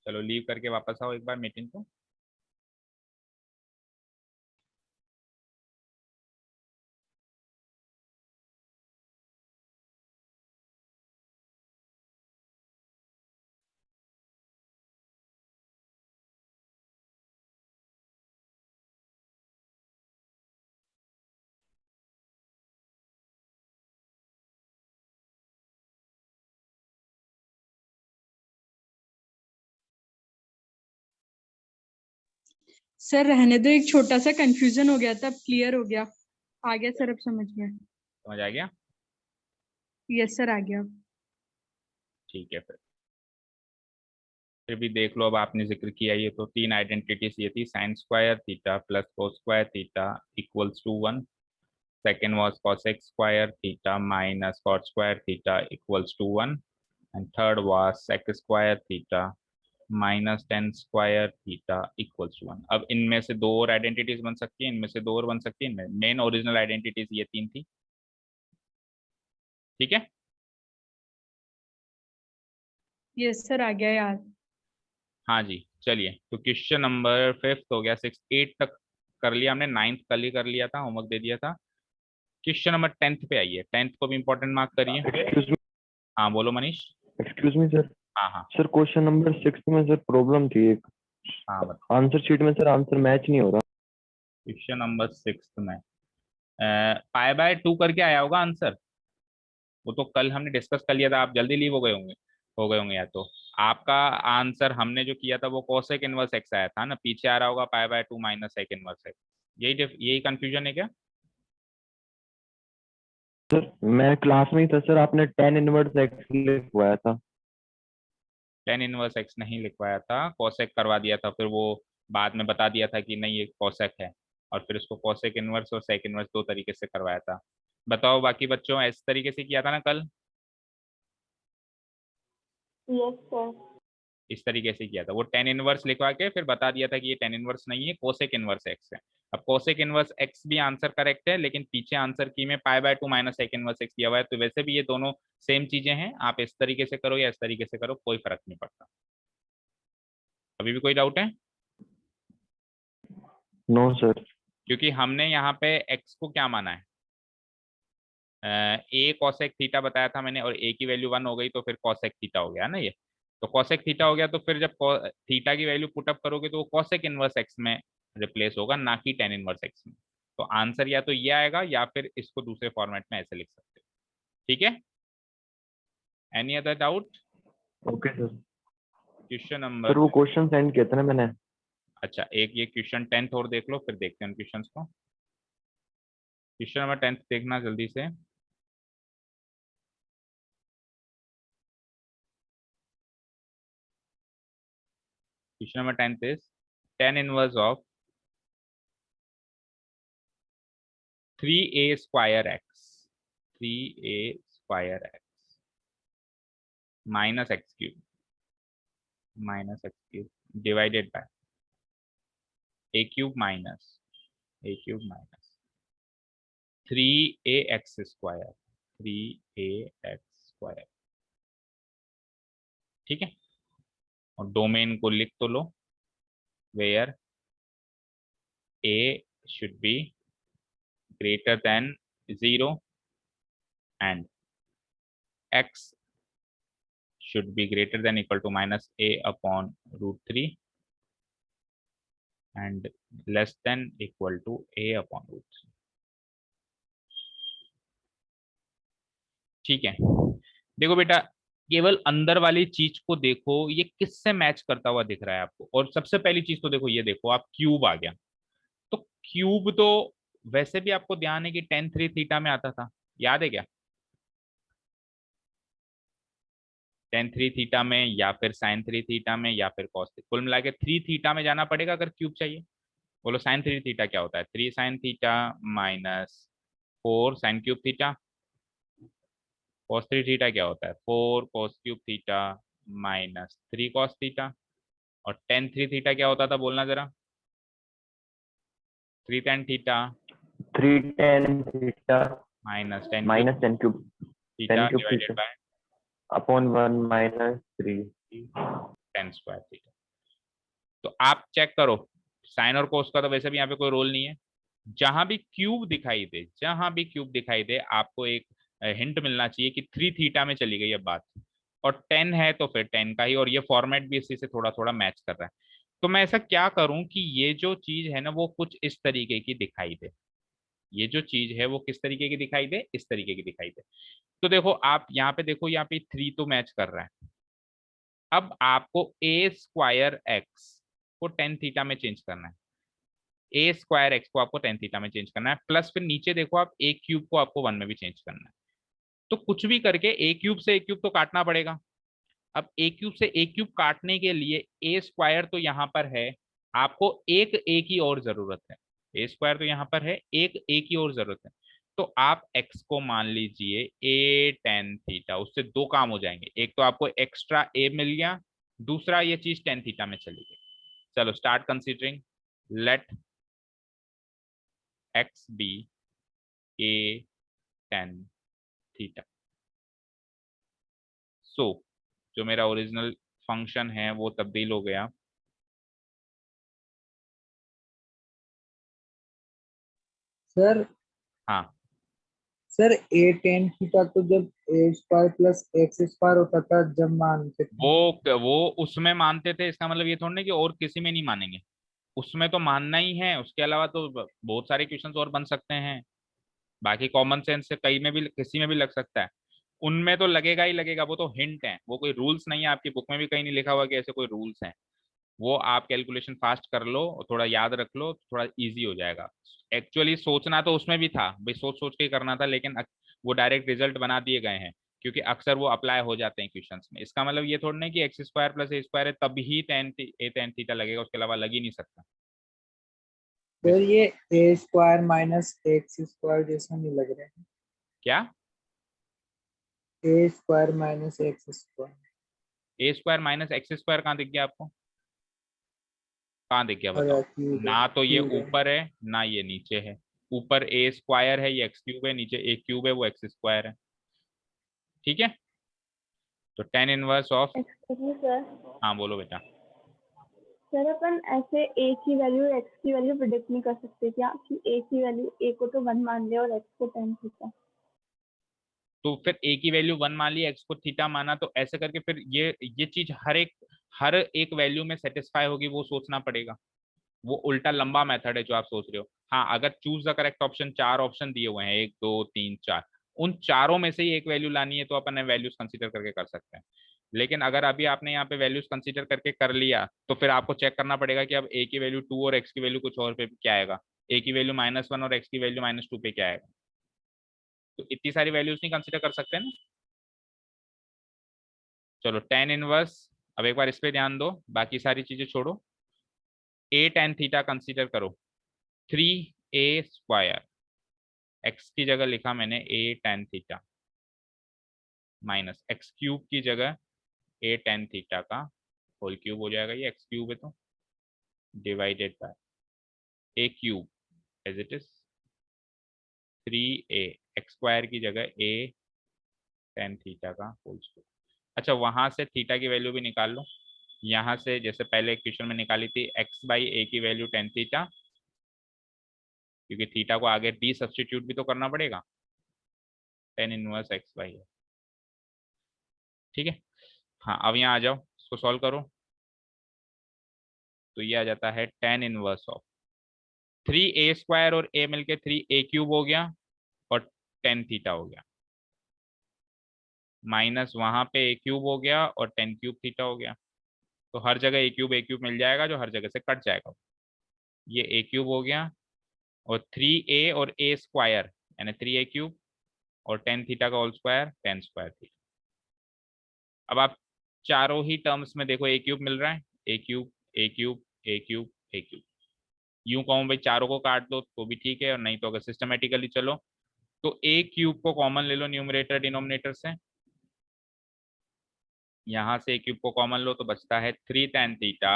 चलो लीव करके वापस आओ एक बार मीटिंग को। सर रहने दो, एक छोटा सा कंफ्यूजन हो गया था, अब क्लियर हो गया, आ गया सर अब समझ में। समझ आ गया? यस सर आ गया। ठीक है, फिर भी देख लो, अब आपने जिक्र किया, ये तो तीन आइडेंटिटीज ये थी, sine square theta plus cos square theta equals to 1, second was cosec square theta minus cot square theta equals to 1, and third was sec square theta minus tan square theta equals to 1। अब इनमें से दो और identities बन सकती है, इनमें से दो और बन सकती है, इनमें मेन ओरिजिनल आइडेंटिटीज ये तीन थी। ठीक है। यस सर आ गया याद। हाँ जी, चलिए, तो क्वेश्चन नंबर 5 हो गया, 6 8 तक कर लिया हमने, 9th कल ही कर लिया था, होमवर्क दे दिया था। क्वेश्चन नंबर 10th पे आइए, 10th को भी इंपॉर्टेंट मार्क करिए। Excuse me. हाँ बोलो मनीष। Excuse me sir. हाँ हाँ। सर क्वेश्चन नंबर 6 में सर प्रॉब्लम थी एक, हाँ बता। आंसर शीट में सर आंसर मैच नहीं हो रहा। क्वेश्चन नंबर 6 में π/2 करके आया होगा आंसर, वो तो कल हमने डिस्कस कर लिया था, आप जल्दी लीव हो गए होंगे या तो। आपका आंसर हमने जो किया था वो कोसेक इनवर्स एक्स आया था ना, पीछे आ रहा होगा π/2 माइनस सेक इनवर्स एक्स। यही कंफ्यूजन है क्या? सर मैं क्लास में ही था सर, आपने 10 इनवर्स एक्स लिखवाया था। 10 इनवर्स एक्स नहीं लिखवाया था, कोसेक करवा दिया था, फिर वो बाद में बता दिया था कि नहीं ये कोसेक है, और फिर उसको कोसेक इनवर्स और सेक इनवर्स दो तरीके से करवाया था। बताओ बाकी बच्चों, इस तरीके से किया था ना कल? Yes sir. इस तरीके से किया था, वो tan इनवर्स लिखवा के फिर बता दिया था कि ये tan इनवर्स नहीं है, कोसेक इनवर्स एक्स है। अब कोसेक इनवर्स एक्स भी आंसर करेक्ट है, लेकिन पीछे आंसर की में π/2 माइनस सेक इनवर्स एक्स दिया हुआ है, तो वैसे भी ये दोनों सेम चीजें हैं। आप इस तरीके से करो या इस तरीके से करो, कोई फर्क नहीं पड़ता। अभी भी कोई डाउट है? No sir. क्योंकि हमने यहाँ पे एक्स को क्या माना है, ए कॉसेक थीटा बताया था मैंने, और ए की वैल्यू 1 हो गई तो फिर कॉसेक थीटा हो गया ना ये। तो कॉसेक थीटा हो गया, तो फिर जब थीटा की वैल्यू पुटअप करोगे तो वो कॉसेक इनवर्स एक्स में रिप्लेस होगा, ना कि tan इनवर्स एक्स में। तो आंसर या तो ये आएगा या फिर इसको दूसरे फॉर्मेट में ऐसे लिख सकते हो। ठीक है, any other doubt? Okay sir. Question sir number, वो क्वेश्चन सेंड किया था ना मैंने। अच्छा एक ये क्वेश्चन 10th और देख लो, फिर देखते हैं क्वेश्चन को। क्वेश्चन नंबर 10th देखना जल्दी से। Question number 10th is tan inverse of 3a square x, 3a square x minus x cube, minus x cube divided by a cube minus 3ax square, 3ax square. ठीक है, और डोमेन को लिख तो लो, where a should be greater than 0 and x should be greater than equal to minus a upon root 3 and less than equal to a upon root 3। ठीक है, देखो बेटा, केवल अंदर वाली चीज को देखो, ये किससे मैच करता हुआ दिख रहा है आपको। और सबसे पहली चीज तो देखो, ये देखो आप क्यूब आ गया, तो क्यूब तो वैसे भी आपको ध्यान है कि tan 3 थीटा में आता था, याद है क्या? tan 3 थीटा में या फिर sin 3 थीटा में या फिर cos, कुल मिला के 3 थीटा में जाना पड़ेगा अगर क्यूब चाहिए। बोलो sin 3 थीटा क्या होता है, 3 sin theta minus 4 sin cube theta. cos 3 theta क्या होता है, 4 cos cube theta minus 3 cos theta. और tan 3 थीटा क्या होता था, बोलना जरा। 3 tan theta 3 tan theta minus tan cube minus tan cube theta cube divided theta by upon 1 minus 3 tan square theta. तो आप चेक करो, साइन और कोस का तो वैसे भी यहाँ पे कोई रोल नहीं है। जहां भी क्यूब दिखाई दे, जहां भी क्यूब दिखाई दे, आपको एक हिंट मिलना चाहिए कि 3 थीटा में चली गई है बात, और 10 है तो फिर 10 का ही, और ये फॉर्मेट भी इसी से थोड़ा थोड़ा मैच कर रहा है। तो मैं ऐसा क्या करूं कि ये जो चीज है ना वो कुछ इस तरीके की दिखाई दे, ये जो चीज है वो किस तरीके की दिखाई दे, इस तरीके की दिखाई दे। तो देखो आप यहाँ पे देखो, यहाँ पे 3 तो मैच कर रहा है। अब आपको ए स्क्वायर एक्स को tan थीटा में चेंज करना है, ए स्क्वायर एक्स को आपको tan थीटा में चेंज करना है, प्लस फिर नीचे देखो आप ए क्यूब को आपको 1 में भी चेंज करना है। तो कुछ भी करके ए क्यूब से ए क्यूब तो काटना पड़ेगा। अब ए क्यूब से ए क्यूब काटने के लिए ए स्क्वायर तो यहाँ पर है, आपको एक ए की और जरूरत है। ए स्क्वायर तो यहाँ पर है, एक ए की और जरूरत है। तो आप x को मान लीजिए ए tan थीटा, उससे दो काम हो जाएंगे, एक तो आपको एक्स्ट्रा ए मिल गया, दूसरा ये चीज tan थीटा में चली गई। चलो start considering, let x be a tan theta. So जो मेरा ओरिजिनल फंक्शन है वो तब्दील हो गया। सर हाँ, सर ए टेन थीटा तो जब ए स्क्वायर प्लस एक्स स्क्वायर होता था जब मानते थे। वो उसमें मानते थे, इसका मतलब ये थोड़ा ना कि और किसी में नहीं मानेंगे, उसमें तो मानना ही है। उसके अलावा तो बहुत सारे क्वेश्चंस और बन सकते हैं, बाकी कॉमन सेंस से कहीं में भी किसी में भी लग सकता है, उनमें तो लगेगा ही लगेगा। वो तो हिंट है, वो कोई रूल्स नहीं है, आपकी बुक में भी कहीं नहीं लिखा हुआ कि ऐसे कोई रूल्स हैं। वो आप कैलकुलेशन फास्ट कर लो और थोड़ा याद रख लो, थोड़ा इजी हो जाएगा। एक्चुअली सोचना तो उसमें भी था भाई, सोच सोच के करना था, लेकिन वो डायरेक्ट रिजल्ट बना दिए गए हैं, क्योंकि अक्सर वो अप्लाई हो जाते हैं क्वेश्चंस में। इसका मतलब ये थोड़ा नहीं कि एक्स स्क्वायर प्लस ए स्क्वायर है तभी tan थीटा लगेगा, उसके अलावा लग ही नहीं सकता। सर ये ए स्क्वायर माइनस एक्स स्क्वायर जैसा नहीं लग रहा है। क्या? ए square minus x square. A square minus x square कहाँ दिख गया आपको? कहाँ दिख गया अरे बताओ? क्यूब ना तो ये क्यूब है। ऊपर है ना ये नीचे है। ऊपर ए स्क्वायर है, ये एक्स क्यूब है, नीचे ए क्यूब है, वो एक्स स्क्वायर है। ठीक है, तो tan inverse of, excuse me sir. हाँ बोलो बेटा। सर अपन ऐसे ए की वैल्यू एक्स की वैल्यू प्रिडिक्ट नहीं कर सकते क्या कि ए की वैल्यू ए को तो 1 मान लिया और एक्स को 10 थीटा? तो फिर ए की वैल्यू 1 मान ली, एक्स को थीटा माना, तो ऐसे करके फिर ये चीज हर एक वैल्यू में सेटिस्फाई होगी, वो सोचना पड़ेगा। वो उल्टा लंबा मेथड है जो आप सोच रहे हो। हाँ, अगर choose the correct option, 4 option दिए हुए हैं, 1 2 3 4, उन चारों में से ही एक वैल्यू लानी है तो अपन वैल्यूज कंसीडर करके कर सकते हैं। लेकिन अगर अभी आपने यहाँ पे वैल्यूज कंसीडर करके कर लिया तो फिर आपको चेक करना पड़ेगा कि अब ए की वैल्यू 2 और एक्स की वैल्यू कुछ और पे क्या आएगा, ए की वैल्यू -1 और एक्स की वैल्यू -2 पे क्या आएगा। तो इतनी सारी वैल्यूज नहीं कंसीडर कर सकते ना। चलो टेन इनवर्स, अब एक बार इस पे ध्यान दो, बाकी सारी चीजें छोड़ो। ए टेन थीटा कंसीडर करो, 3a² एक्स की जगह लिखा मैंने a tan theta, minus x cube की जगह ए टेन थीटा का होल क्यूब हो जाएगा, ये एक्स क्यूब है तो, divided by a cube as it is 3a x square की जगह ए टेन थीटा का होल स्क्वायर। अच्छा, वहां से थीटा की वैल्यू भी निकाल लो, यहाँ से जैसे पहले क्वेश्चन में निकाली थी एक्स बाई ए की वैल्यू टेन थीटा, क्योंकि थीटा को आगे डी सब्सटीट्यूट भी तो करना पड़ेगा, टेन इनवर्स एक्स बाई ए। ठीक है, हाँ अब यहाँ आ जाओ, इसको सॉल्व करो, तो ये आ जाता है टेन इनवर्स ऑफ 3a² और a मिलके 3a³ हो गया और टेन थीटा हो गया, माइनस वहां पे a³ हो गया और टेन क्यूब थीटा हो गया। तो हर जगह a³ मिल जाएगा जो हर जगह से कट जाएगा, ये a³ हो गया और 3a और a² यानी 3a³ और टेन थीटा का whole square, tan square theta. अब आप चारों ही टर्म्स में देखो a³ मिल रहा है, a³ a³ a³ a³, यूं कहूं भाई चारों को काट दो तो भी ठीक है, और नहीं तो अगर सिस्टमेटिकली चलो तो a³ को कॉमन ले लो न्यूमरेटर डिनोमिनेटर से, यहां से a³ को कॉमन लो तो बचता है 3 tan theta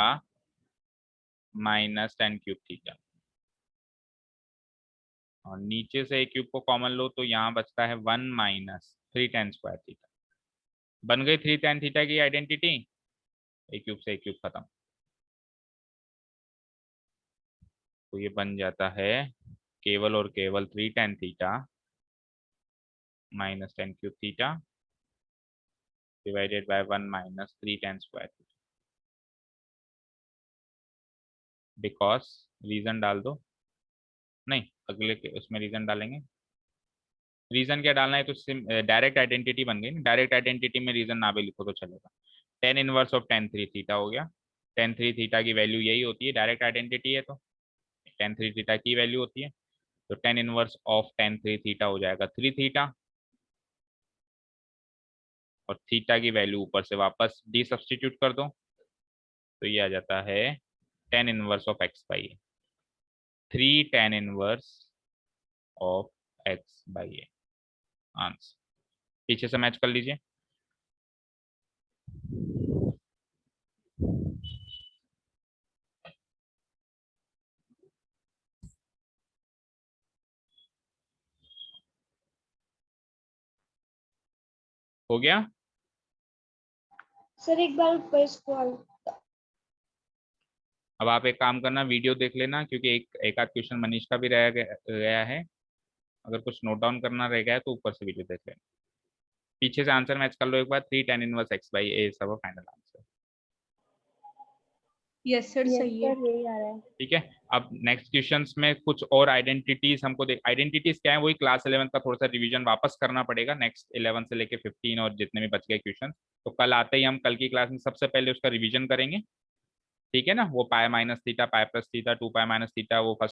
minus tan cube theta, और नीचे से a³ को कॉमन लो तो यहाँ बचता है 1 माइनस 3 tan स्क्वायर थीटा। बन गई 3 tan थीटा की आइडेंटिटी, a³ से a³ खत्म, तो ये बन जाता है केवल और केवल 3 tan theta minus tan cube theta divided by 1 minus 3 tan square theta. Because reason डाल दो, नहीं अगले के उसमें रीजन डालेंगे, रीजन क्या डालना है, तो डायरेक्ट आइडेंटिटी बन गई ना, डायरेक्ट आइडेंटिटी में रीजन ना भी लिखो तो चलेगा। Tan inverse of ten three theta हो गया, टेन थ्री थीटा की वैल्यू यही होती है, डायरेक्ट आइडेंटिटी है तो टेन थ्री थीटा की वैल्यू होती है, तो tan inverse of ten three theta हो जाएगा 3 थीटा, और थीटा की वैल्यू ऊपर से वापस डी सब्सटीट्यूट कर दो, तो ये आ जाता है tan inverse of x by A, 3 tan inverse of x by A answer. पीछे से मैच कर लीजिए। हो गया, सर एक बार ऊपर इसको अब आप एक काम करना, वीडियो देख लेना, क्योंकि एक आध क्वेश्चन मनीष का भी रह गया है, अगर कुछ नोट डाउन करना रह गया है तो ऊपर से वीडियो देख लेना, पीछे से आंसर मैच कर लो एक बार, 3 tan इनवर्स एक्स बाई ए सब final answer. Yes sir, yes सही है। सर यही आ रहा है। ठीक है, अब नेक्स्ट क्वेश्चंस में कुछ और आइडेंटिटीज हमको आइडेंटिटीज क्या है, वही क्लास 11 का थोड़ा सा रिवीजन वापस करना पड़ेगा, नेक्स्ट 11 से लेके 15 और जितने भी बच गए क्वेश्चन, तो कल आते ही हम कल की क्लास में सबसे पहले उसका रिवीजन करेंगे। ठीक है ना, वो pi minus theta, pi plus theta, 2 pi minus theta, वो फर्स्ट